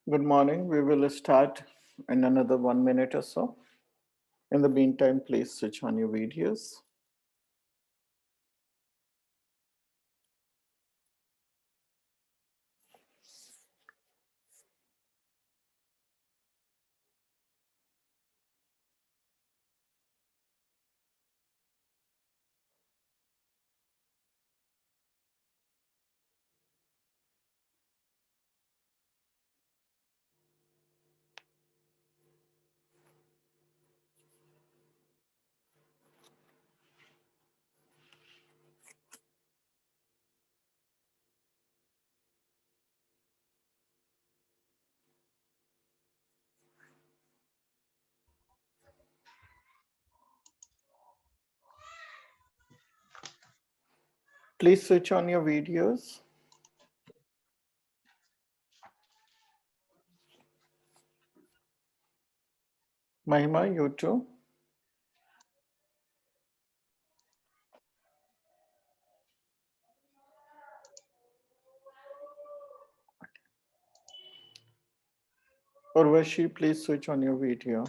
Good morning. We will start in another 1 minute or so. In the meantime, please switch on your videos. Please switch on your videos. Mahima, you too. Urvashi, please switch on your video.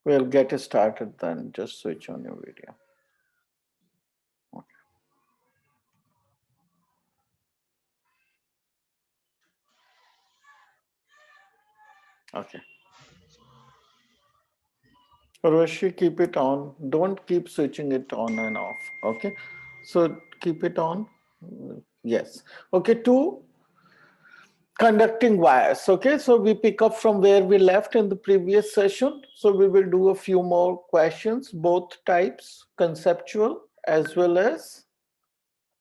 We'll get started then. Just switch on your video. Okay. Urvashi, keep it on. Don't keep switching it on and off. Okay. So keep it on. Yes. Okay. Two conducting wires. Okay, so we pick up from where we left in the previous session. So we will do a few more questions, both types, conceptual as well as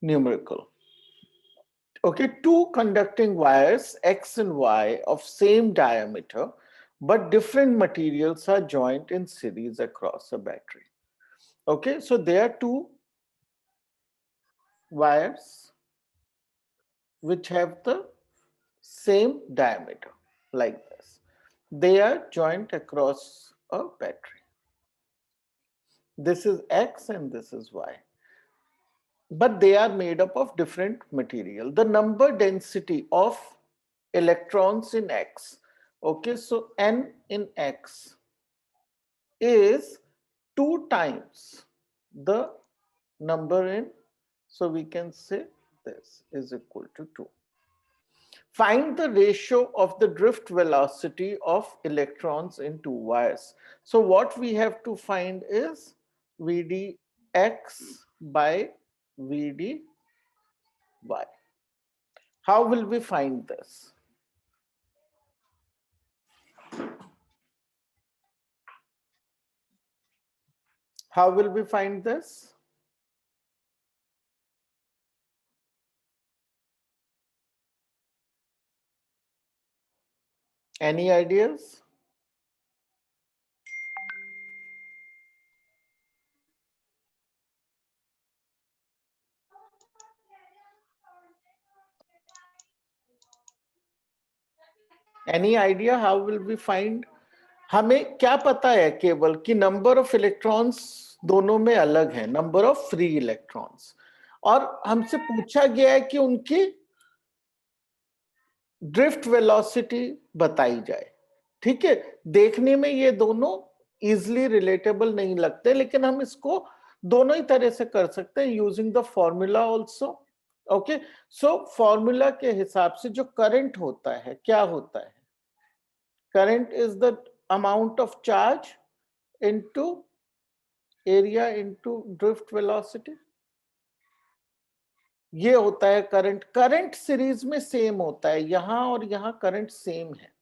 numerical. Okay, two conducting wires X and Y of same diameter but different materials are joined in series across a battery. Okay, so there are two wires which have the same diameter like this. They are joined across a battery. This is X and this is Y. But they are made up of different material. The number density of electrons in X, okay, so N in X is 2 times the number in, so we can say this is equal to 2. Find the ratio of the drift velocity of electrons in two wires. So what we have to find is Vdx by Vdy. How will we find this? How will we find this? Any ideas? Any idea how will we find? हमें क्या पता है केवल कि number of electrons दोनों में अलग है, नंबर ऑफ फ्री इलेक्ट्रॉन्स, और हमसे पूछा गया है कि उनकी ड्रिफ्ट वेलोसिटी बताई जाए. ठीक है, देखने में ये दोनों इजिली रिलेटेबल नहीं लगते, लेकिन हम इसको दोनों ही तरह से कर सकते हैं using the formula also. Okay, so formula के हिसाब से जो करंट होता है क्या होता है? Current is the amount of charge into area into drift velocity. ये होता है करंट. करंट सीरीज में सेम होता है, यहां और यहां करंट सेम है,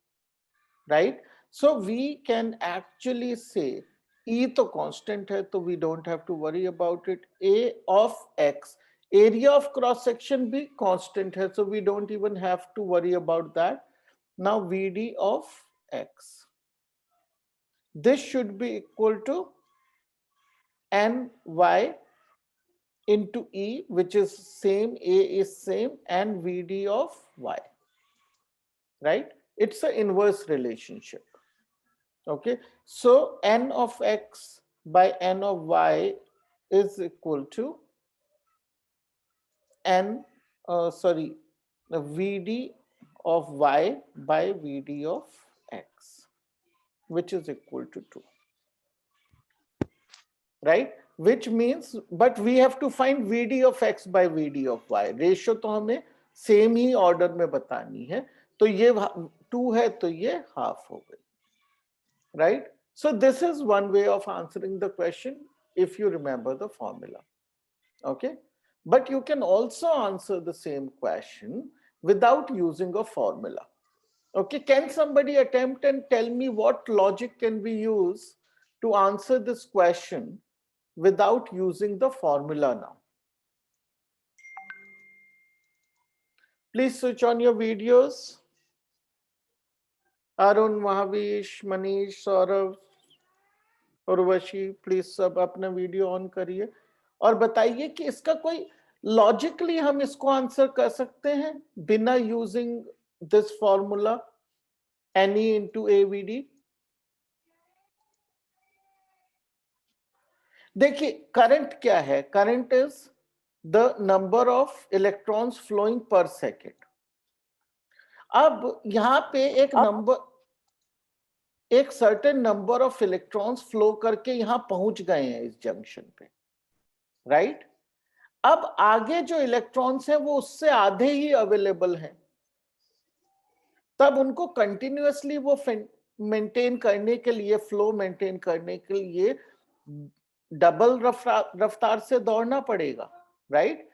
right? So we can actually say E तो कांस्टेंट है, तो we don't have to worry about it. A of X, area of cross section भी कांस्टेंट है, so we don't even have to worry about that. Now Vd of X, this should be equal to Ny into E, which is same, A is same, and Vd of Y, right? It's an inverse relationship. Okay, so N of X by N of Y is equal to N, Vd of y by Vd of x, which is equal to 2. Right? Which means, but we have to find Vd of x by Vd of y. Ratio तो हमें same ही order में बतानी है, तो ये 2 है तो ये हाफ हो गई. Right? So this is one way of answering the question if you remember the formula. Okay? But you can also answer the same question without using a formula. Okay, can somebody attempt and tell me what logic can we use to answer this question without using the formula now? Please switch on your videos. Arun, Mahavish, Manish, Saurav, Urvashi, please सब अपना video on करिए और बताइए कि इसका कोई logically हम इसको आंसर कर सकते हैं बिना using this formula NE into AVD. देखिए करंट क्या है, current is the number of electrons flowing per second. अब यहां पे एक नंबर, एक certain number of electrons flow करके यहां पहुंच गए हैं इस जंक्शन पे, राइट? अब आगे जो इलेक्ट्रॉन्स हैं वो उससे आधे ही अवेलेबल हैं, तब उनको कंटिन्यूअसली वो मेंटेन करने के लिए, फ्लो मेंटेन करने के लिए डबल रफ्तार से दौड़ना पड़ेगा, right?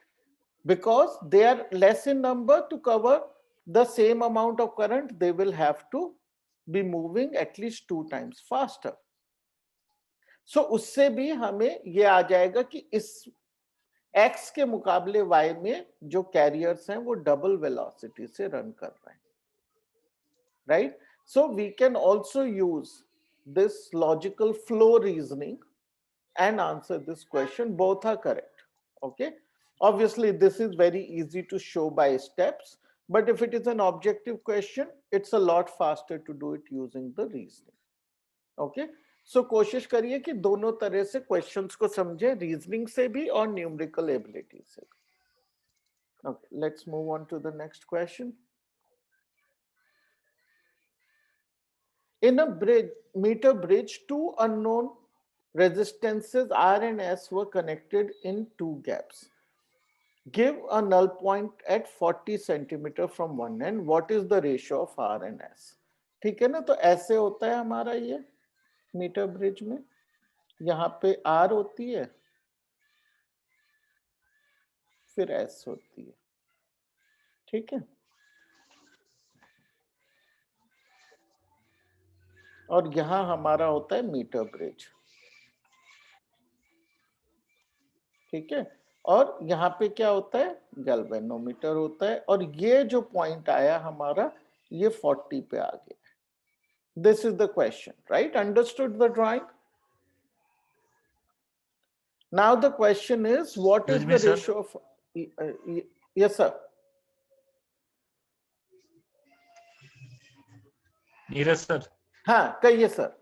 Because they are less in number, to cover the same amount of current they will have to be moving at least 2 times faster. So उससे भी हमें ये आ जाएगा कि इस x के मुकाबले y में जो कैरियर्स हैं वो डबल वेलोसिटी से रन कर रहे हैं, right? So we can also use this logical flow reasoning and answer this question. Both are correct. Okay, obviously this is very easy to show by steps, but if it is an objective question, it's a lot faster to do it using the reasoning. Okay, so कोशिश करिए कि दोनों तरह से questions को समझें, reasoning से भी और numerical ability से. Okay, let's move on to the next question. In a bridge, meter bridge, two unknown resistances R and S were connected in two gaps. Give a null point at 40 centimeter from one end. What is the ratio of R and S? ठीक है ना, तो ऐसे होता है हमारा ये metre bridge में, यहाँ पे R होती है, फिर S होती है, ठीक है? और यहाँ हमारा होता है मीटर ब्रिज, ठीक है? और यहाँ पे क्या होता है, गैल्वेनोमीटर होता है, और ये जो पॉइंट आया हमारा ये 40 पे आ गया. This is the question, right? Understood the drawing? Now the question is, what is the ratio of yes sir? Neeraj sir. हाँ कहिए सर.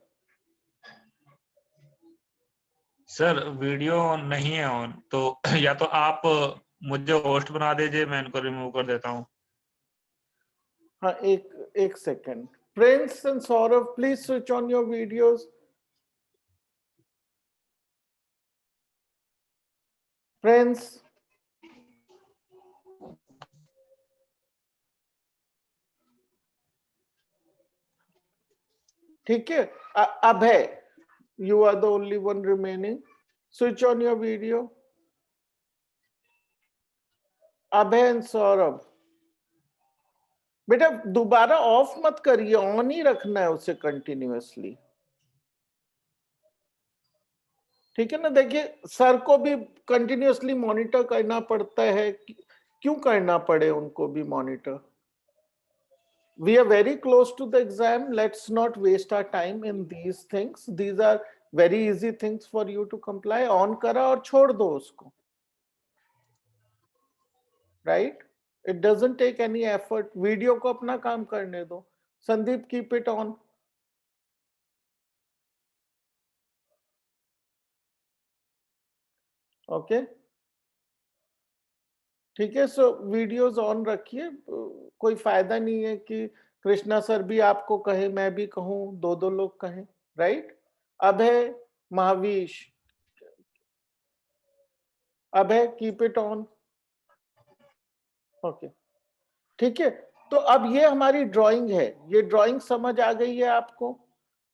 सर वीडियो नहीं है ऑन, तो या तो आप मुझे होस्ट बना दीजिए, मैं इनको रिमूव कर देता हूँ. हाँ एक second. Prince and Saurav, please switch on your videos. Prince. ठीक है. अभय, you are the only one remaining. Switch on your video. Abhay and Saurav. बेटा दोबारा ऑफ मत करिए, ऑन ही रखना है उसे कंटिन्यूअसली, ठीक है ना? देखिए सर को भी कंटिन्यूअसली मॉनिटर करना पड़ता है, क्यों करना पड़े उनको भी monitor? We are very close to the exam. Let's not waste our time in these things. These are very easy things for you to comply. On करा और छोड़ दो उसको, right? It doesn't take any effort. Video को अपना काम करने दो. Sandeep, keep it on. Okay, ठीक है, सो वीडियोस ऑन रखिए, कोई फायदा नहीं है कि कृष्णा सर भी आपको कहे, मैं भी कहूँ, दो दो लोग कहें, right? Abhay, Mahavish, Abhay keep it on, okay, ठीक है। तो अब ये हमारी ड्राइंग है, ये ड्राइंग समझ आ गई है आपको।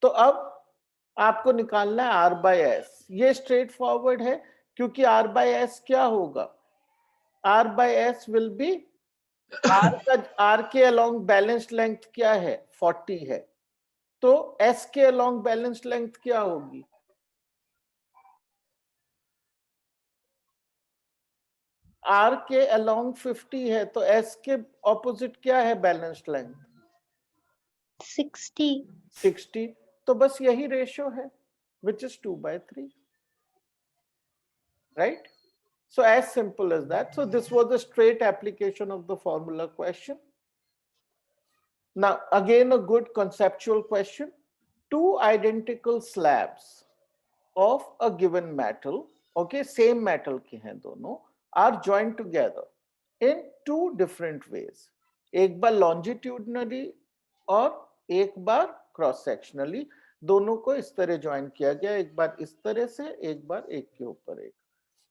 तो अब आपको निकालना है आर बाय एस, ये स्ट्रेट फॉरवर्ड है, क्योंकि आर बाय एस क्या होगा, R by S will be, R के अलोंग बैलेंस्ड लेंथ क्या है, 40 है, तो एस के अलोंग बैलेंस्ड लेंथ क्या होगी, आर के अलोंग 50 है, तो एस के ऑपोजिट क्या है बैलेंस्ड लेंथ, 60, तो बस यही रेशियो है, which is 2/3, right? So as simple as that. So this was a straight application of the formula question. Now again a good conceptual question. Two identical slabs of a given metal, okay, same metal के हैं दोनों, are joined together in two different ways. एक बार longitudinally और एक बार cross sectionally, दोनों को इस तरह ज्वाइन किया गया, एक बार इस तरह से, एक बार एक के ऊपर एक।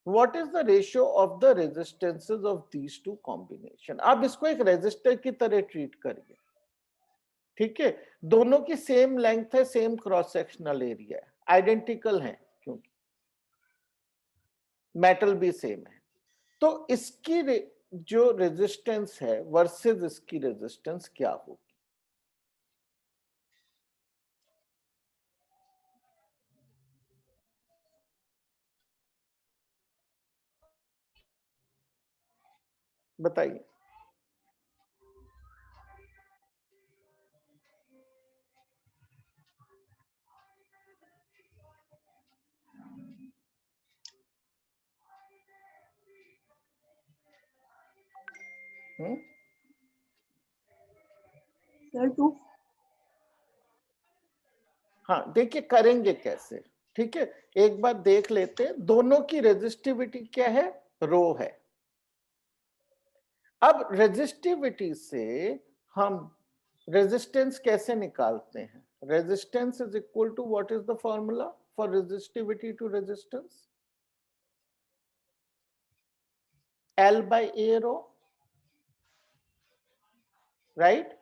What is the ratio of the resistances of these two combination? आप इसको एक रेजिस्टर की तरह ट्रीट करिए, ठीक है, दोनों की सेम लेंथ है, सेम क्रॉस सेक्शनल एरिया है, आइडेंटिकल है क्योंकि मेटल भी सेम है, तो इसकी जो रेजिस्टेंस है वर्सेस इसकी रेजिस्टेंस क्या होगी? बताइए। सर 2। हाँ देखिए करेंगे कैसे, ठीक है, एक बार देख लेते हैं, दोनों की रेजिस्टिविटी क्या है, रो है। अब रेजिस्टिविटी से हम रेजिस्टेंस कैसे निकालते हैं, resistance is equal to what is the formula for resistivity to resistance, L by A rho, right?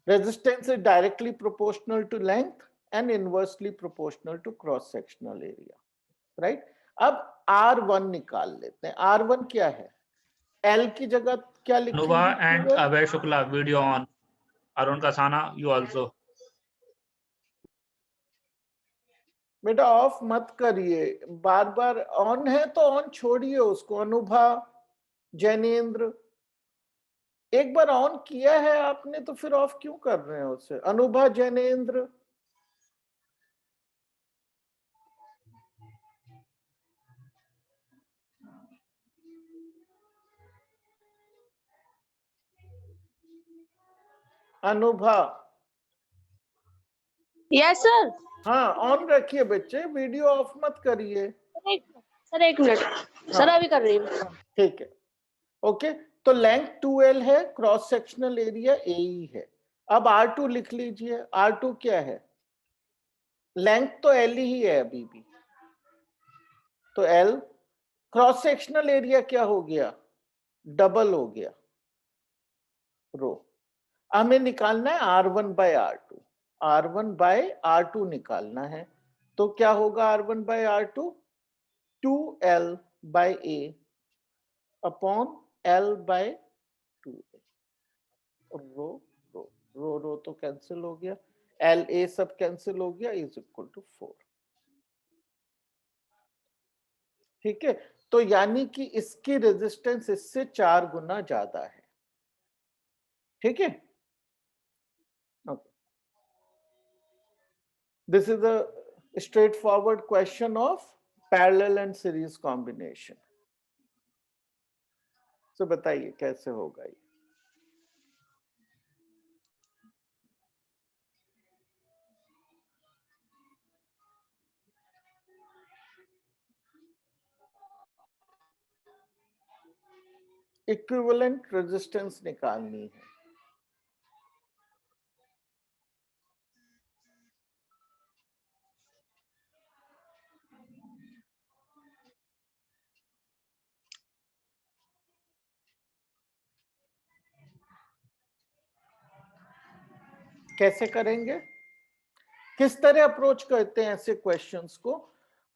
Resistance is directly proportional to length and inversely proportional to cross sectional area, right? अब R1 निकाल लेते हैं, R1 क्या है, L की जगह क्या Nova लिखेंगे, and 2L? Abhay Shukla video on. Arun Kasana, you also. बेटा ऑफ मत करिए, बार बार ऑन है तो ऑन छोड़िए उसको, अनुभा, जैनेन्द्र, एक बार ऑन किया है आपने तो फिर ऑफ क्यों कर रहे हैं उसे, अनुभा, जैनेन्द्र, अनुभा, यस सर। हाँ ऑन रखिए बच्चे, वीडियो ऑफ मत करिए। सर एक मिनट, सर हाँ अभी कर रही हूँ। ठीक है, ओके, तो लेंथ 2L है, क्रॉस सेक्शनल एरिया AE है। अब R2 लिख लीजिए, R2 क्या है, लेंथ तो L ही है अभी भी, तो L, क्रॉस सेक्शनल एरिया क्या हो गया, डबल हो गया, रो। हमें निकालना है R1 by R2, R1 by R2 निकालना है, तो क्या होगा R1 by R2, 2L by A upon L by 2A, rho rho rho rho तो कैंसिल हो गया, एल ए सब कैंसिल हो गया, इज इक्वल टू 4, ठीक है, तो यानी कि इसकी रेजिस्टेंस इससे 4 गुना ज्यादा है, ठीक है, okay, this is a straight forward question of parallel and series combination. तो बताइए कैसे होगा ये, इक्विवेलेंट रेजिस्टेंस निकालनी है। कैसे करेंगे, किस तरह अप्रोच करते हैं ऐसे क्वेश्चंस को?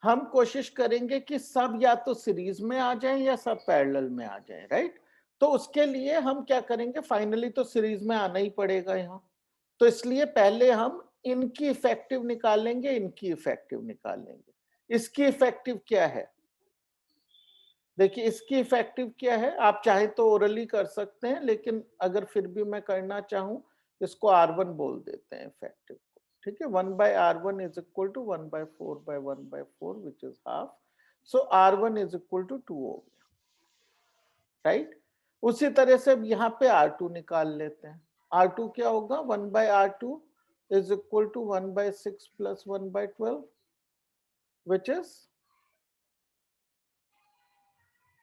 हम कोशिश करेंगे कि सब या तो सीरीज में आ जाएं या सब पैरेलल में आ जाएं, राइट? तो उसके लिए हम क्या करेंगे, फाइनली तो सीरीज में आना ही पड़ेगा यहाँ, तो इसलिए पहले हम इनकी इफेक्टिव निकालेंगे, इनकी इफेक्टिव निकालेंगे। इसकी इफेक्टिव क्या है, देखिए इसकी इफेक्टिव क्या है, आप चाहे तो ओरली कर सकते हैं, लेकिन अगर फिर भी मैं करना चाहूं, इसको R1 बोल देते हैं इफेक्टिव को, ठीक है। 1/R1 is equal to 1/4/1/4 which is half, so R1 is equal to 2 हो गया, राइट। उसी तरह से अब यहाँ पे R2 निकाल लेते हैं। R2 क्या होगा, 1/R2 is equal to 1/6 plus 1/12 which is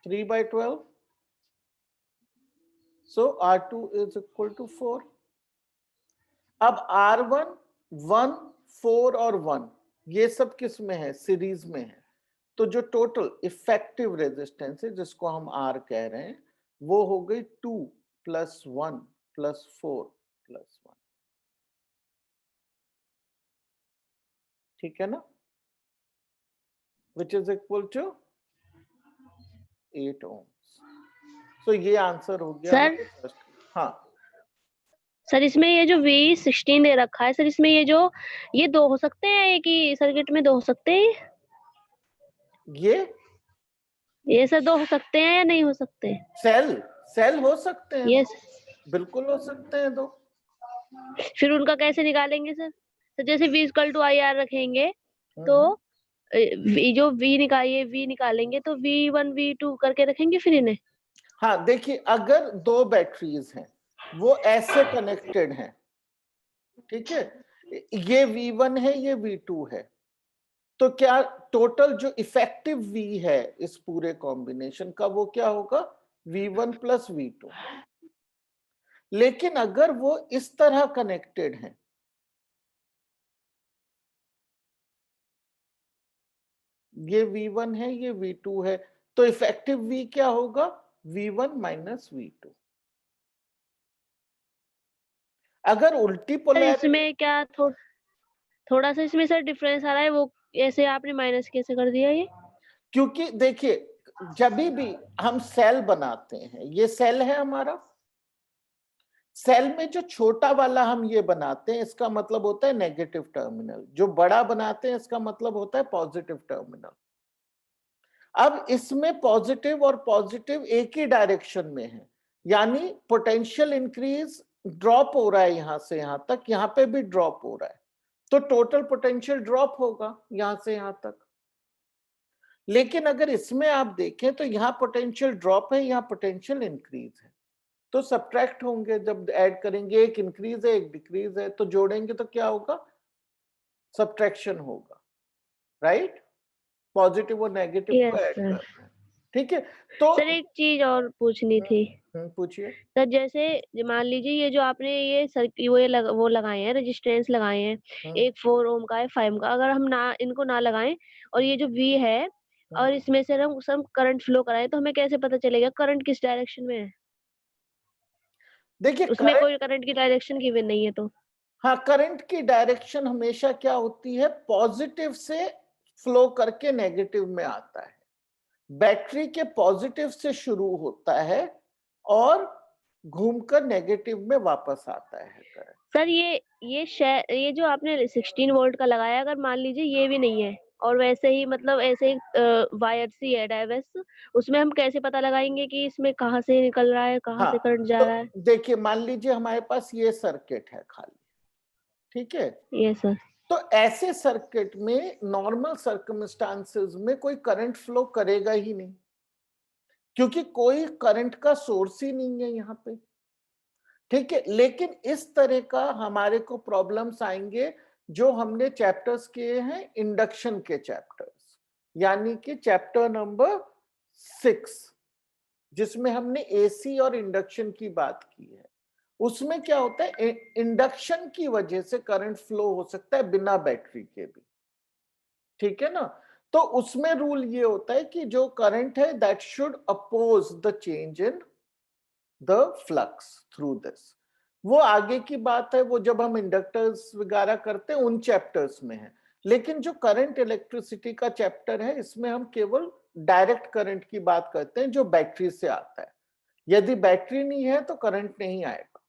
3/12. So R2 is equal to 4. अब R1, 1, 4 और 1 ये सब किस में है, सीरीज में है। तो जो टोटल इफेक्टिव रेजिस्टेंस है जिसको हम R कह रहे हैं, वो हो गई 2 + 1 + 4 + 1, ठीक है ना, which is equal to 8 ohms. So ये आंसर हो गया सर हमारे फर्स्ट। हाँ सर इसमें ये जो V16 दे रखा है सर, इसमें ये दो हो सकते हैं, एक ही सर्किट में दो हो सकते हैं? ये सर दो हो सकते हैं या नहीं हो सकते? सेल हो सकते हैं, ये बिल्कुल हो सकते हैं दो। फिर उनका कैसे निकालेंगे सर? तो जैसे V = IR रखेंगे तो जो V निकालेंगे तो V1 V2 करके रखेंगे फिर इन्हें। हाँ देखिए, अगर दो बैटरीज हैं वो ऐसे कनेक्टेड हैं, ठीक है, ये V1 है, ये V2 है, तो क्या टोटल जो इफेक्टिव V है इस पूरे कॉम्बिनेशन का वो क्या होगा, V1 + V2। लेकिन अगर वो इस तरह कनेक्टेड हैं, ये V1 है, ये V2 है, तो इफेक्टिव V क्या होगा, V1 - V2। अगर उल्टी सर पोलैरिटी, इसमें क्या थोड़ा सा इसमें सर डिफरेंस आ रहा है, वो ऐसे आपने माइनस कैसे कर दिया ये? क्योंकि देखिए जब भी हम सेल बनाते हैं, ये सेल है हमारा, सेल में जो छोटा वाला हम ये बनाते हैं इसका मतलब होता है नेगेटिव टर्मिनल, जो बड़ा बनाते हैं इसका मतलब होता है पॉजिटिव टर्मिनल। अब इसमें पॉजिटिव और पॉजिटिव एक ही डायरेक्शन में है, यानी पोटेंशियल इंक्रीज ड्रॉप हो रहा है यहां से यहां तक, यहां पे भी ड्रॉप हो रहा है, तो टोटल पोटेंशियल ड्रॉप होगा यहां से यहां तक। लेकिन अगर इसमें आप देखें तो यहाँ पोटेंशियल ड्रॉप है, यहाँ पोटेंशियल इंक्रीज है, तो सब्ट्रैक्ट होंगे जब ऐड करेंगे, एक इंक्रीज है एक डिक्रीज है, तो जोड़ेंगे तो क्या होगा, सब्ट्रैक्शन होगा, राइट। पॉजिटिव और नेगेटिव को यस ऐड सर। करना है, ठीक है। तो सर एक चीज और पूछनी थी पूछिए। सर, जैसे मान लीजिए ये जो आपने ये वो लगाए हैं, रेजिस्टेंस लगाए हैं, एक 4 ओम का है, 5 का, अगर हम ना इनको ना लगाएं और ये जो V है और इसमें से हम करंट फ्लो कराएं, तो हमें कैसे पता चलेगा करंट किस डायरेक्शन में है? देखिए उसमें कोई करंट की डायरेक्शन गिवन नहीं है तो। हाँ, करंट की डायरेक्शन हमेशा क्या होती है, पॉजिटिव से फ्लो करके नेगेटिव में आता है। बैटरी के पॉजिटिव से शुरू होता है और घूमकर नेगेटिव में वापस आता है करंट। सर ये जो आपने 16 वोल्ट का लगाया, अगर मान लीजिए ये भी नहीं है और वैसे ही मतलब ऐसे ही वायर सी है डाइवर्स, उसमें हम कैसे पता लगाएंगे कि इसमें कहाँ से निकल रहा है, कहाँ हाँ, से करंट जा तो रहा है? देखिए मान लीजिए हमारे पास ये सर्किट है खाली, ठीक है, ये सर। तो ऐसे सर्किट में नॉर्मल सर्कमस्टांसेस में कोई करंट फ्लो करेगा ही नहीं, क्योंकि कोई करंट का सोर्स ही नहीं है यहाँ पे, ठीक है। लेकिन इस तरह का हमारे को प्रॉब्लम्स आएंगे जो हमने चैप्टर्स किए हैं, इंडक्शन के चैप्टर्स, यानी कि चैप्टर नंबर 6, जिसमें हमने एसी और इंडक्शन की बात की है, उसमें क्या होता है, इंडक्शन की वजह से करंट फ्लो हो सकता है बिना बैटरी के भी, ठीक है ना। तो उसमें रूल ये होता है कि जो करंट है that should oppose the change in the flux through this. वो आगे की बात है, वो जब हम इंडक्टर्स वगैरह करते हैं उन चैप्टर्स में है। लेकिन जो करंट इलेक्ट्रिसिटी का चैप्टर है, इसमें हम केवल डायरेक्ट करंट की बात करते हैं जो बैटरी से आता है। यदि बैटरी नहीं है तो करंट नहीं आएगा,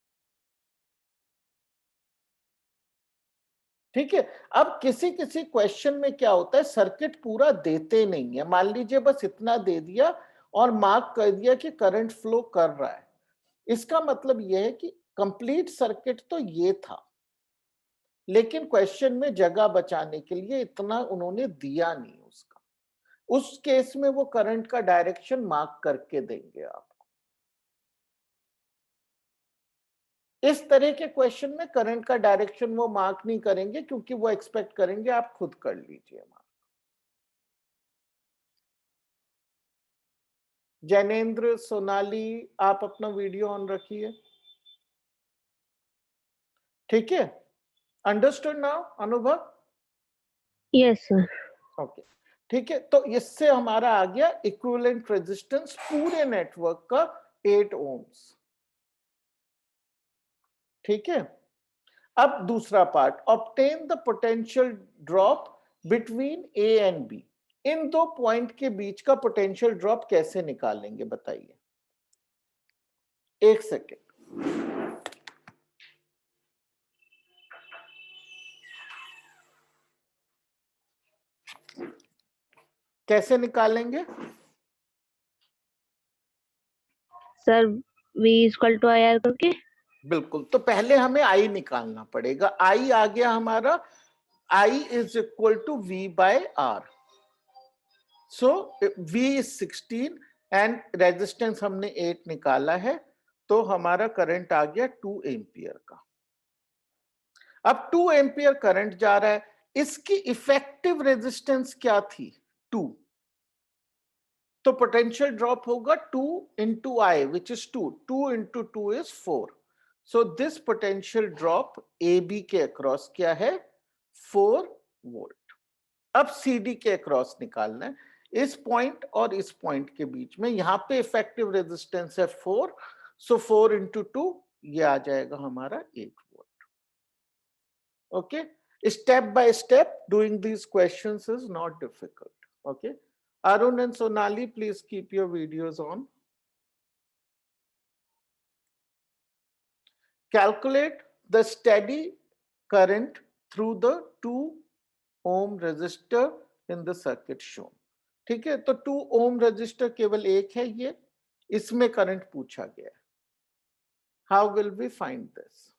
ठीक है। अब किसी किसी क्वेश्चन में क्या होता है, सर्किट पूरा देते नहीं है, मान लीजिए बस इतना दे दिया और मार्क कर दिया कि करंट फ्लो कर रहा है। इसका मतलब यह है कि कंप्लीट सर्किट तो ये था, लेकिन क्वेश्चन में जगह बचाने के लिए इतना उन्होंने दिया नहीं उसका। उस केस में वो करंट का डायरेक्शन मार्क करके देंगे आपको। इस तरह के क्वेश्चन में करंट का डायरेक्शन वो मार्क नहीं करेंगे, क्योंकि वो एक्सपेक्ट करेंगे आप खुद कर लीजिए मार्क। जैनेन्द्र, सोनाली, आप अपना वीडियो ऑन रखिए, ठीक है। अंडरस्टूड नाउ अनुभव? Yes sir. ओके, ठीक है। तो इससे हमारा आ गया इक्विवेलेंट रेजिस्टेंस पूरे नेटवर्क का 8 ओम्स, ठीक है। अब दूसरा part, obtain the potential drop between A and B. इन दो पॉइंट के बीच का पोटेंशियल ड्रॉप कैसे निकालेंगे बताइए? एक सेकेंड, कैसे निकालेंगे? Sir V equal to I R करके। बिल्कुल, तो पहले हमें आई निकालना पड़ेगा। आई आ गया हमारा, I is equal to V by R. So V is 16 and resistance हमने 8 निकाला है, तो हमारा करंट आ गया 2 एम्पियर का। अब 2 एम्पियर करंट जा रहा है, इसकी इफेक्टिव रेजिस्टेंस क्या थी? 2। तो पोटेंशियल ड्रॉप होगा 2 into I which is 2, 2 into 2 is 4। So this potential drop A B के अक्रॉस क्या है? 4 वोल्ट। अब सी डी के अक्रॉस निकालना है, इस पॉइंट और इस पॉइंट के बीच में। यहां पे इफेक्टिव रेजिस्टेंस है 4, सो 4 इंटू 2 ये आ जाएगा हमारा 8 volt. Okay, step by step doing these questions is not difficult. Okay, Arun and Sonali, please keep your videos on. Calculate the steady current through the 2 ohm resistor in the circuit shown. ठीक है, तो 2 ohm resistor केवल एक है, ये इसमें current पूछा गया है। How will we find this?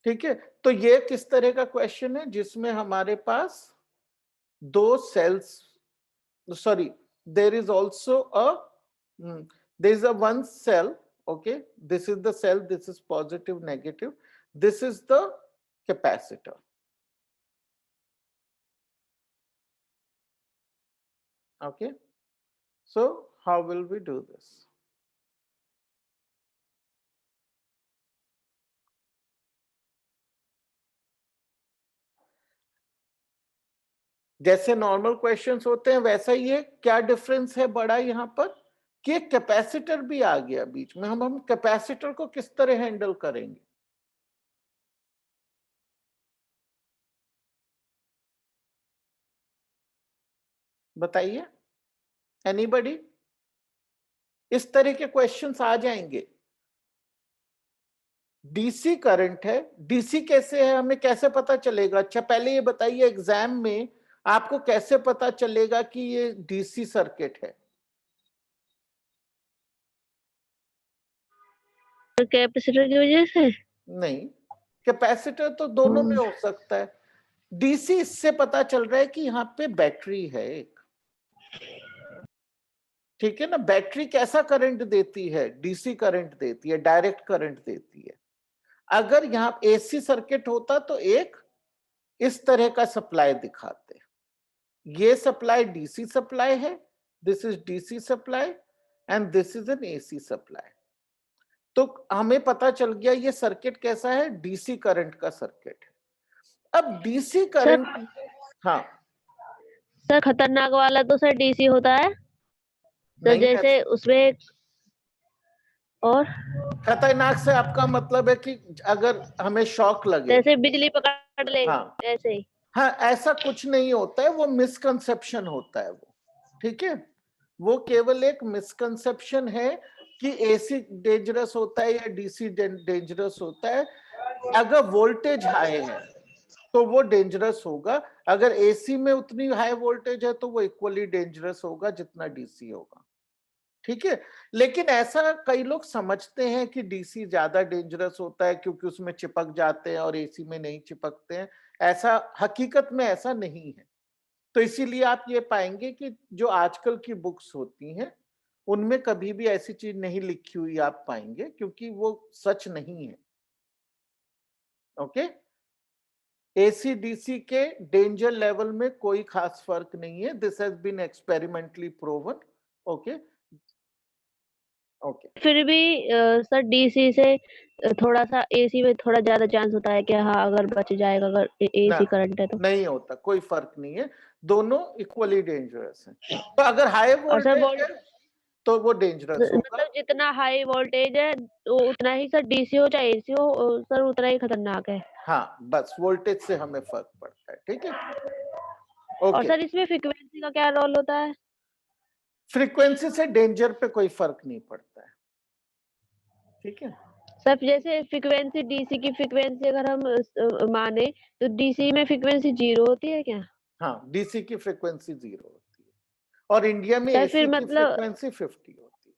ठीक है, तो ये किस तरह का क्वेश्चन है जिसमें हमारे पास दो sales, sorry, there is also a there is a one cell. Okay, this is the cell, this is positive, negative, this is the capacitor. Okay, so how will we do this? जैसे normal questions होते हैं वैसा ही है। क्या difference है बड़ा यहां पर कि कैपेसिटर भी आ गया बीच में। हम कैपेसिटर को किस तरह हैंडल करेंगे बताइए, एनीबॉडी? इस तरह के क्वेश्चंस आ जाएंगे। डीसी करंट है, डीसी कैसे है, हमें कैसे पता चलेगा? अच्छा पहले ये बताइए, एग्जाम में आपको कैसे पता चलेगा कि ये डीसी सर्किट है? कैपेसिटर की वजह से? नहीं, कैपेसिटर तो दोनों में हो सकता है। डीसी इससे पता चल रहा है कि यहाँ पे बैटरी है एक, ठीक है ना। बैटरी कैसा करंट देती है? डीसी करंट देती है, डायरेक्ट करंट देती है। अगर यहाँ एसी सर्किट होता तो एक इस तरह का सप्लाई दिखाते, ये सप्लाई डीसी सप्लाई है, this is DC supply and this is an AC supply. तो हमें पता चल गया ये सर्किट कैसा है, डीसी करंट का सर्किट है। अब डीसी करंट, हाँ सर खतरनाक वाला तो सर डीसी होता है तो नहीं, जैसे उसमें, और खतरनाक से आपका मतलब है कि अगर हमें शॉक लगे, जैसे बिजली पकड़ ले, हाँ ऐसे ही। हाँ, ऐसा कुछ नहीं होता है, वो मिसकंसेप्शन होता है वो, ठीक है, वो केवल एक मिसकंसेप्शन है कि एसी डेंजरस होता है या डीसी डेंजरस होता है। अगर वोल्टेज हाई है तो वो डेंजरस होगा, अगर एसी में उतनी हाई वोल्टेज है तो वो इक्वली डेंजरस होगा जितना डीसी होगा, ठीक है। लेकिन ऐसा कई लोग समझते हैं कि डीसी ज्यादा डेंजरस होता है क्योंकि उसमें चिपक जाते हैं और एसी में नहीं चिपकते हैं। ऐसा हकीकत में ऐसा नहीं है। तो इसीलिए आप ये पाएंगे कि जो आजकल की बुक्स होती हैं उनमें कभी भी ऐसी चीज नहीं लिखी हुई आप पाएंगे, क्योंकि वो सच नहीं है। ओके, एसी डीसी के डेंजर लेवल में कोई खास फर्क नहीं है। This has been experimentally proven. Okay okay, फिर भी सर डीसी से थोड़ा सा एसी में थोड़ा ज्यादा चांस होता है कि हाँ अगर बच जाएगा अगर एसी करंट है तो। नहीं होता, कोई फर्क नहीं है, दोनों इक्वली डेंजरस हैं। तो अगर हाई और सर वोल्टेज है तो वो डेंजरस होगा। मतलब जितना हाई वोल्टेज है वो उतना ही सर डीसी हो चाहे एसी हो सर उतना ही खतरनाक है। हाँ, बस वोल्टेज से हमें फर्क पड़ता है, ठीक है। और ओके, सर इसमें फ्रीक्वेंसी का क्या रोल होता है? फ्रीक्वेंसी से डेंजर पे कोई फर्क नहीं पड़ता है, ठीक है। सर जैसे फ्रीक्वेंसी डीसी की फ्रीक्वेंसी अगर हम माने तो डीसी में फ्रीक्वेंसी 0 होती है क्या? हाँ, डीसी की फ्रीक्वेंसी 0 होती है और इंडिया में सर एसी फिर की मतलब फ्रीक्वेंसी 50 होती है।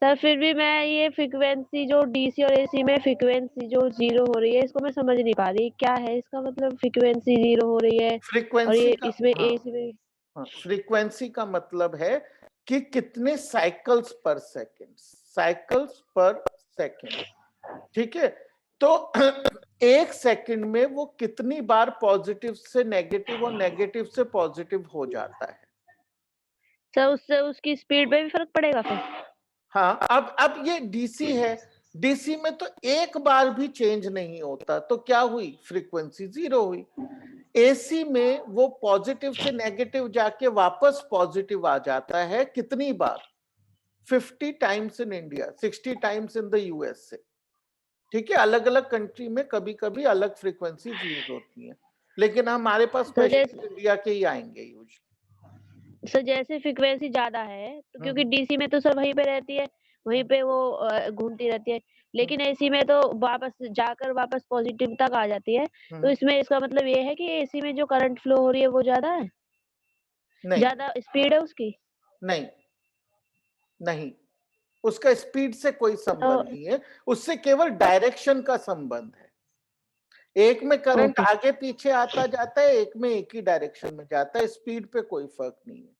सर फिर भी मैं ये फ्रीक्वेंसी जो डीसी और एसी में फ्रीक्वेंसी जो 0 हो रही है इसको मैं समझ नहीं पा रही क्या है इसका मतलब, फ्रीक्वेंसी 0 हो रही है और फ्रीक्वेंसी ये का, इसमें हाँ एसी में। हाँ, फ्रीक्वेंसी का मतलब है कि कितने साइकिल्स पर सेकंड, साइकिल्स पर सेकंड, ठीक है। तो एक सेकंड में वो कितनी बार पॉजिटिव से नेगेटिव और नेगेटिव से पॉजिटिव हो जाता है। सर उससे उसकी स्पीड पे भी फर्क पड़ेगा फिर? हाँ, अब ये डीसी है, डीसी में तो एक बार भी चेंज नहीं होता, तो क्या हुई, फ्रीक्वेंसी 0 हुई। एसी में वो पॉजिटिव से नेगेटिव जाके वापस पॉजिटिव आ जाता है, कितनी बार, 50 times in India, 60 times in the USA, ठीक है। अलग अलग कंट्री में कभी कभी अलग फ्रीक्वेंसीज यूज होती हैं, लेकिन हमारे पास सर क्वेश्चन इंडिया के ही आएंगे यूज। सर जैसे फ्रीक्वेंसी ज्यादा है तो क्योंकि डीसी में तो सर वहीं पे रहती है, वहीं पे वो घूमती रहती है, लेकिन एसी में तो वापस जाकर वापस पॉजिटिव तक आ जाती है। तो इसमें इसका मतलब ये है कि एसी में जो करंट फ्लो हो रही है वो ज्यादा है, नहीं ज्यादा स्पीड है उसकी? नहीं नहीं, उसका स्पीड से कोई तो संबंध नहीं है, उससे केवल डायरेक्शन का संबंध है। एक में करंट ओके आगे पीछे आता जाता है, एक में एक ही डायरेक्शन में जाता है, स्पीड पे कोई फर्क नहीं है।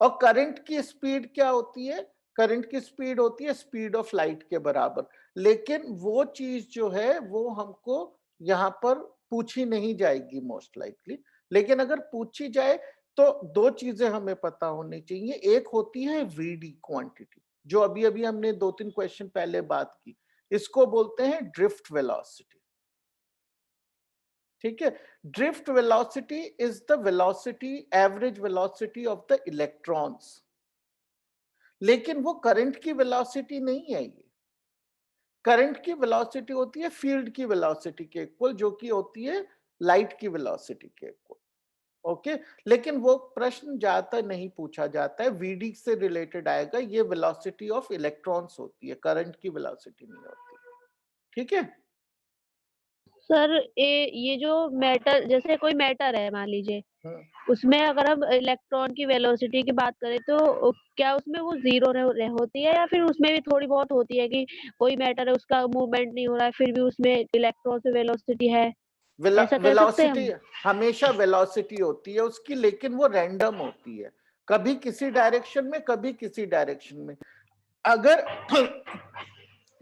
और करंट की स्पीड क्या होती है, करंट की स्पीड होती है स्पीड ऑफ लाइट के बराबर। लेकिन वो चीज जो है वो हमको यहाँ पर पूछी नहीं जाएगी मोस्ट लाइकली, लेकिन अगर पूछी जाए तो दो चीजें हमें पता होनी चाहिए। एक होती है वीडी क्वांटिटी, जो अभी अभी हमने 2-3 क्वेश्चन पहले बात की, इसको बोलते हैं ड्रिफ्ट वेलोसिटी, ठीक है। Drift velocity is the velocity, average velocity of the electrons, लेकिन वो करंट की वेलोसिटी नहीं है। ये करंट की वेलोसिटी होती है फील्ड की वेलोसिटी के इक्वल, जो कि होती है लाइट की वेलोसिटी के इक्वल, ओके। लेकिन वो प्रश्न ज्यादातर नहीं पूछा जाता है, वीडी से रिलेटेड आएगा, ये वेलोसिटी ऑफ इलेक्ट्रॉन्स होती है, करंट की वेलोसिटी नहीं होती, ठीक है। सर ये जो मैटर, जैसे कोई मैटर है मान लीजिए, हम्म, उसमें अगर हम इलेक्ट्रॉन की वेलोसिटी की बात करें तो क्या उसमें वो 0 होती है या फिर उसमें भी थोड़ी बहुत होती है कि कोई मैटर है उसका मूवमेंट नहीं हो रहा है फिर भी उसमें इलेक्ट्रॉन से वेलोसिटी है, ऐसा कह सकते हैं वेलोसिटी हम? हमेशा वेलोसिटी होती है उसकी, लेकिन वो रैंडम होती है, कभी किसी डायरेक्शन में कभी किसी डायरेक्शन में। अगर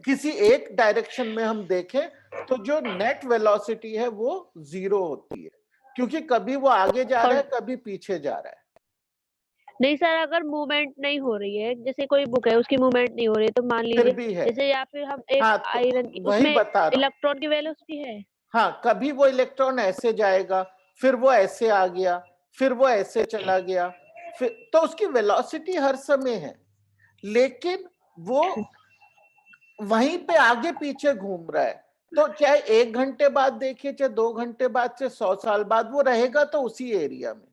किसी एक डायरेक्शन में हम देखें तो जो नेट वेलोसिटी है वो 0 होती है, क्योंकि कभी वो आगे जा रहा और है कभी पीछे जा रहा है। नहीं सर, अगर मूवमेंट नहीं हो रही है, जैसे कोई बुक है उसकी मूवमेंट नहीं हो रही है, तो मान फिर लीजिए भी है। जैसे, या फिर हम एक हाँ, तो आयरन की, वही उसमें बता रहा हूँ। इलेक्ट्रॉन की वेलोसिटी है। हाँ, कभी वो इलेक्ट्रॉन ऐसे जाएगा, फिर वो ऐसे आ गया, फिर वो ऐसे चला गया, फिर तो उसकी वेलोसिटी हर समय है, लेकिन वो वहीं पे आगे पीछे घूम रहा है। तो चाहे 1 घंटे बाद देखिए, चाहे 2 घंटे बाद, चाहे 100 साल बाद, वो रहेगा तो उसी एरिया में।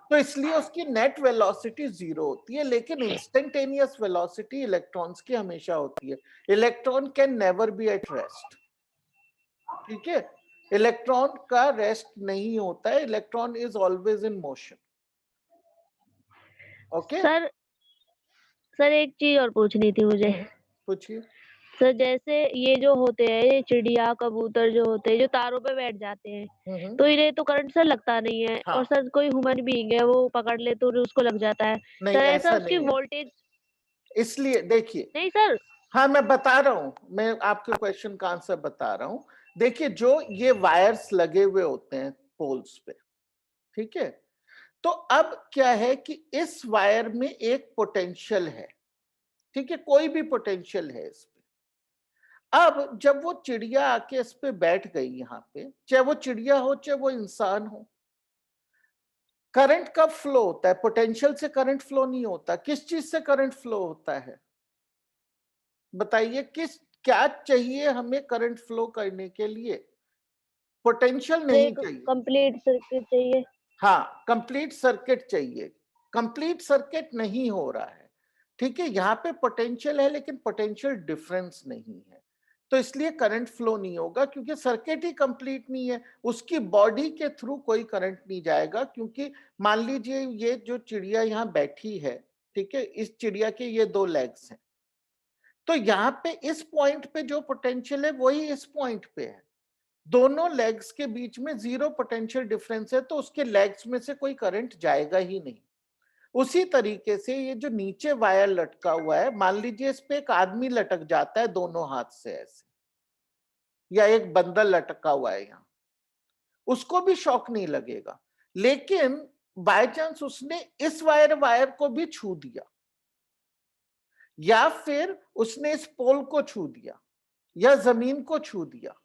तो इसलिए उसकी नेट वेलोसिटी 0 होती है, लेकिन इंस्टेंटेनियस वेलोसिटी इलेक्ट्रॉन्स की हमेशा होती है। Electron can never be at rest. ठीक है, इलेक्ट्रॉन का रेस्ट नहीं होता है, electron is always in motion. Okay. Sir sir एक चीज और पूछनी थी मुझे। पूछिए। सर जैसे ये जो होते हैं, ये चिड़िया कबूतर जो होते हैं, जो तारों पे बैठ जाते हैं, हम्म। तो इन्हें तो करंट सर लगता नहीं है, हाँ, और सर कोई ह्यूमन बीइंग है वो पकड़ ले तो उसको लग जाता है। नहीं सर ऐसा ऐसा उसकी नहीं है। वोल्टेज इसलिए देखिए, नहीं सर। हाँ मैं बता रहा हूं, मैं आपके क्वेश्चन का आंसर बता रहा हूं। देखिए, जो ये वायर्स लगे हुए होते हैं पोल्स पे, ठीक है, तो अब क्या है कि इस वायर में एक पोटेंशियल है। ठीक है, कोई भी पोटेंशियल है इस पे। अब जब वो चिड़िया आके इस पे बैठ गई, यहां पे, चाहे वो चिड़िया हो चाहे वो इंसान हो, करंट कब फ्लो होता है? पोटेंशियल से करंट फ्लो नहीं होता। किस चीज से करंट फ्लो होता है? बताइए, किस, क्या चाहिए हमें करंट फ्लो करने के लिए? पोटेंशियल नहीं एक चाहिए। कंप्लीट सर्किट चाहिए। हाँ, कंप्लीट सर्किट चाहिए। कंप्लीट सर्किट नहीं हो रहा है। ठीक है, यहाँ पे पोटेंशियल है लेकिन पोटेंशियल डिफरेंस नहीं है, तो इसलिए करंट फ्लो नहीं होगा, क्योंकि सर्किट ही कंप्लीट नहीं है। उसकी बॉडी के थ्रू कोई करंट नहीं जाएगा, क्योंकि मान लीजिए ये जो चिड़िया यहाँ बैठी है, ठीक है, इस चिड़िया के ये 2 लेग्स हैं, तो यहाँ पे इस पॉइंट पे जो पोटेंशियल है वही इस पॉइंट पे है। दोनों लेग्स के बीच में 0 पोटेंशियल डिफरेंस है, तो उसके लेग्स में से कोई करंट जाएगा ही नहीं। उसी तरीके से ये जो नीचे वायर लटका हुआ है, मान लीजिए इस पे एक आदमी लटक जाता है दोनों हाथ से ऐसे, या एक बंदर लटका हुआ है यहाँ, उसको भी शॉक नहीं लगेगा। लेकिन बाय चांस उसने इस वायर को भी छू दिया, या फिर उसने इस पोल को छू दिया, या जमीन को छू दिया,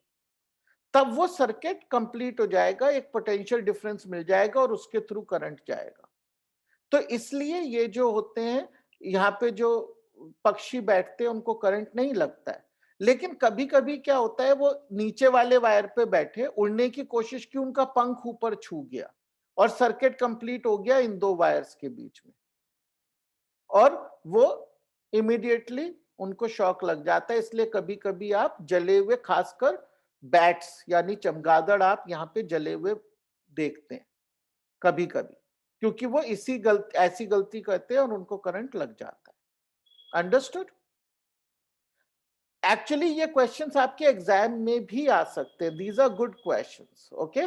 तब वो सर्किट कंप्लीट हो जाएगा, एक पोटेंशियल डिफरेंस मिल जाएगा और उसके थ्रू करंट जाएगा। तो इसलिए ये जो होते हैं, यहाँ पे जो पक्षी बैठते हैं उनको करंट नहीं लगता है। लेकिन कभी कभी क्या होता है, वो नीचे वाले वायर पे बैठे, उड़ने की कोशिश की, उनका पंख ऊपर छू गया और सर्किट कंप्लीट हो गया इन 2 वायर्स के बीच में, और वो इमीडिएटली उनको शॉक लग जाता है। इसलिए कभी कभी आप जले हुए, खासकर बैट्स यानी चमगादड़, आप यहाँ पे जले हुए देखते हैं कभी कभी, क्योंकि वो ऐसी गलती करते हैं और उनको करंट लग जाता है। अंडरस्टूड? एक्चुअली ये क्वेश्चंस आपके एग्जाम में भी आ सकते हैं। These are good questions. Okay,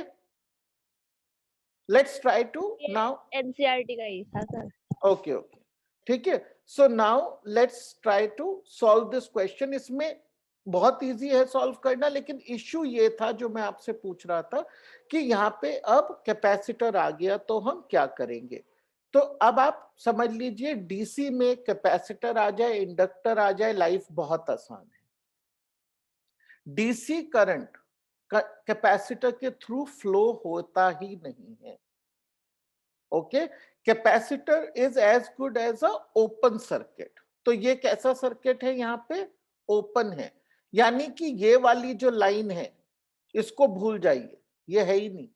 let's try to ये नाउ। एनसीईआरटी का ही था सर। ओके ओके, ठीक है। So now let's try to solve this question. इसमें बहुत इजी है सॉल्व करना, लेकिन इश्यू ये था जो मैं आपसे पूछ रहा था कि यहाँ पे अब कैपेसिटर आ गया तो हम क्या करेंगे। तो अब आप समझ लीजिए, डीसी में कैपेसिटर आ जाए, इंडक्टर आ जाए, लाइफ बहुत आसान है। डीसी करंट कैपेसिटर के थ्रू फ्लो होता ही नहीं है। Okay, capacitor is as good as a open circuit. तो ये कैसा सर्किट है? यहाँ पे ओपन है, यानी कि ये वाली जो लाइन है इसको भूल जाइए, ये है ही नहीं,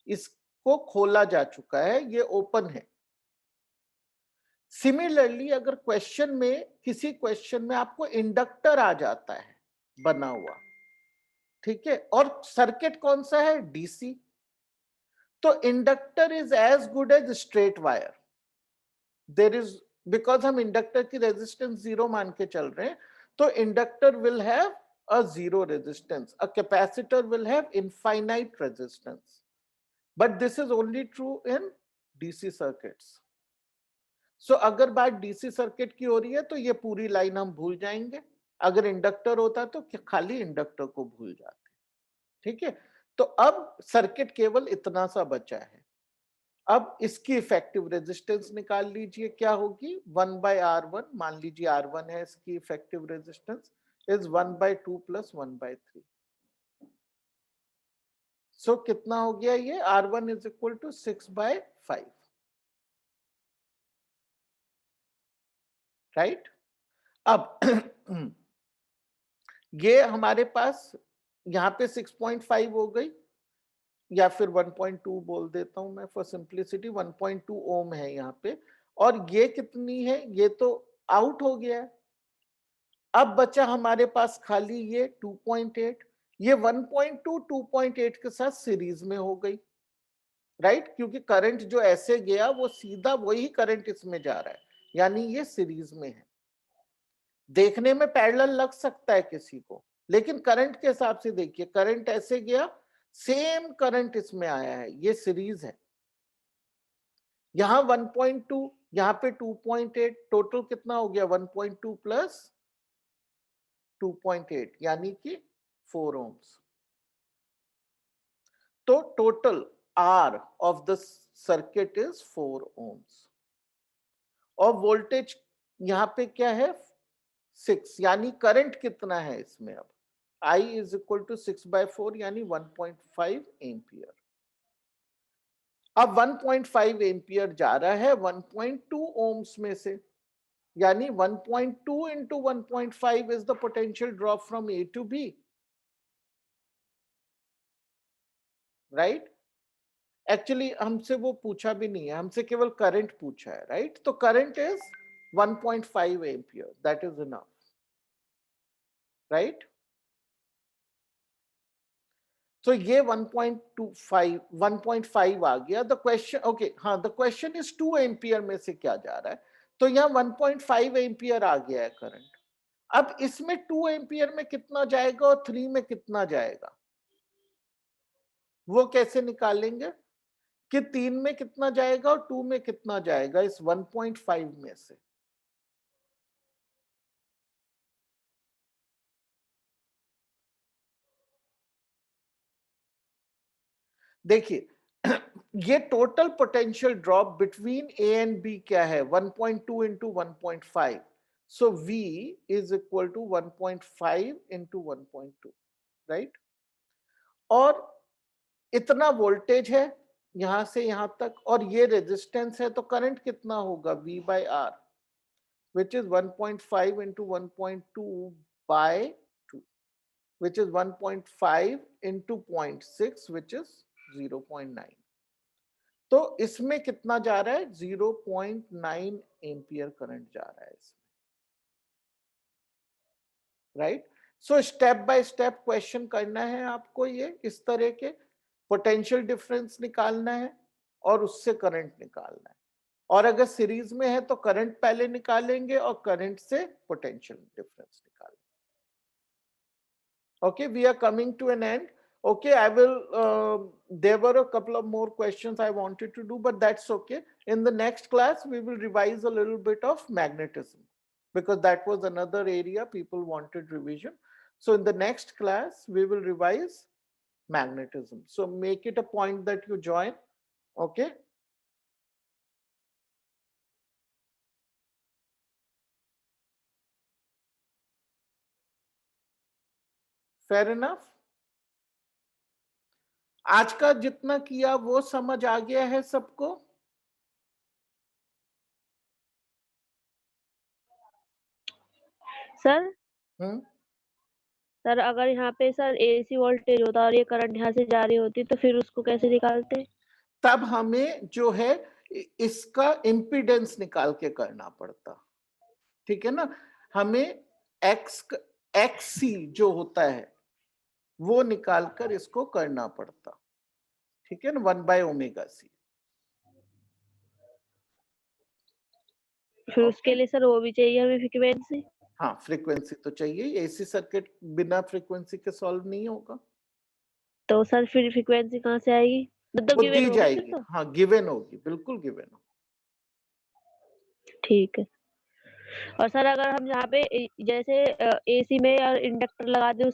इसको खोला जा चुका है, ये ओपन है। सिमिलरली अगर क्वेश्चन में, किसी क्वेश्चन में आपको इंडक्टर आ जाता है बना हुआ, ठीक है, और सर्किट कौन सा है? डीसी, तो inductor is as good as straight wire. There is, because हम इंडक्टर की रेजिस्टेंस 0 मान के चल रहे हैं, तो inductor will have a zero resistance. A capacitor will have infinite resistance, but this is only true in DC circuits. So अगर बात डीसी सर्किट की हो रही है तो ये पूरी लाइन हम भूल जाएंगे। अगर इंडक्टर होता तो खाली इंडक्टर को भूल जाते। ठीक है, तो अब सर्किट केवल इतना सा बचा है। अब इसकी इफेक्टिव रेजिस्टेंस निकाल लीजिए, क्या होगी 1/R1, मान लीजिए R1 है इसकी इफेक्टिव रेजिस्टेंस, इज 1/2 प्लस 1/3। सो कितना हो गया ये, R1 is equal to 6/5, right. अब ये हमारे पास यहाँ पे 6.5 हो गई, या फिर 1.2 बोल देता हूं मैं फॉर सिंप्लिसिटी, 1.2 ओम है यहाँ पे, और ये कितनी है, ये तो आउट हो गया है। अब बचा हमारे पास खाली ये 2.8, ये 1.2 2.8 के साथ सीरीज में हो गई, राइट, क्योंकि करंट जो ऐसे गया वो सीधा वही करंट इसमें जा रहा है, यानी ये सीरीज में है। देखने में पैरेलल लग सकता है किसी को, लेकिन करंट के हिसाब से देखिए, करंट ऐसे गया, सेम करंट इसमें आया है, ये सीरीज है। यहां 1.2, यहां पे 2.8, टोटल कितना हो गया 1.2 प्लस 2.8, यानी कि 4 ohms। तो total R of the circuit is 4 ohms, और वोल्टेज यहां पे क्या है 6, यानी करंट कितना है इसमें, अब I is equal to 6/4, यानी 1.5 एम्पियर। अब 1.5 एम्पियर जा रहा है 1.2 ohms में से, यानी 1.2 into 1.5 is the potential drop from A to B, right? Actually हमसे वो पूछा भी नहीं है, हमसे केवल करंट पूछा है, राइट। तो current is 1.5 ampere, that is enough, right. तो ये 1.5 आ गया। द क्वेश्चन, ओके हाँ, द क्वेश्चन इज 2 एम्पियर में से क्या जा रहा है, तो यहाँ 1.5 एम्पियर आ गया है करंट। अब इसमें 2 एम्पियर में कितना जाएगा और 3 में कितना जाएगा, वो कैसे निकालेंगे कि 3 में कितना जाएगा और 2 में कितना जाएगा इस 1.5 में से। देखिए ये total potential drop between A and B क्या है, 1.2 into 1.5, so V is equal to 1.5 into 1.2, right. और इतना वोल्टेज है यहां से यहां तक, और ये रेजिस्टेंस है, तो करंट कितना होगा V/R, which is 1.5 into 1.2 by 2, which is 1.5 into 0.6, which is 0.9। तो इसमें कितना जा रहा है 0.9 एम्पियर करंट जा रहा है इसमें, right. So step by step question करना है आपको, ये इस तरह के पोटेंशियल डिफरेंस निकालना है और उससे करंट निकालना है, और अगर सीरीज में है तो करंट पहले निकालेंगे और करंट से पोटेंशियल डिफरेंस निकालेंगे। Okay, we are coming to an end. Okay, I will, there were a couple of more questions I wanted to do, but that's okay. In the next class, we will revise a little bit of magnetism, because that was another area people wanted revision. So in the next class, we will revise magnetism. So make it a point that you join. Okay. Fair enough. आज का जितना किया वो समझ आ गया है सबको? Sir sir अगर यहाँ पे सर एसी वोल्टेज होता और ये करंट यहाँ से जा रही होती तो फिर उसको कैसे निकालते? तब हमें जो है इसका इम्पीडेंस निकाल के करना पड़ता, ठीक है ना। हमें XC जो होता है वो निकालकर इसको करना पड़ता, ठीक है ना, 1/ωc। फिर उसके लिए सर वो भी चाहिए हमें फ्रीक्वेंसी। हाँ, फ्रीक्वेंसी तो चाहिए, एसी सर्किट बिना फ्रीक्वेंसी के सॉल्व नहीं होगा। तो सर फिर फ्रीक्वेंसी कहाँ से आएगी, मतलब वो गिवन दी होगी फिर जाएगी, तो? हाँ गिवन होगी, बिल्कुल गिवन होगी। ठीक है। और सर अगर हम यहाँ पे जैसे एसी में और इंडक्टर लगा दे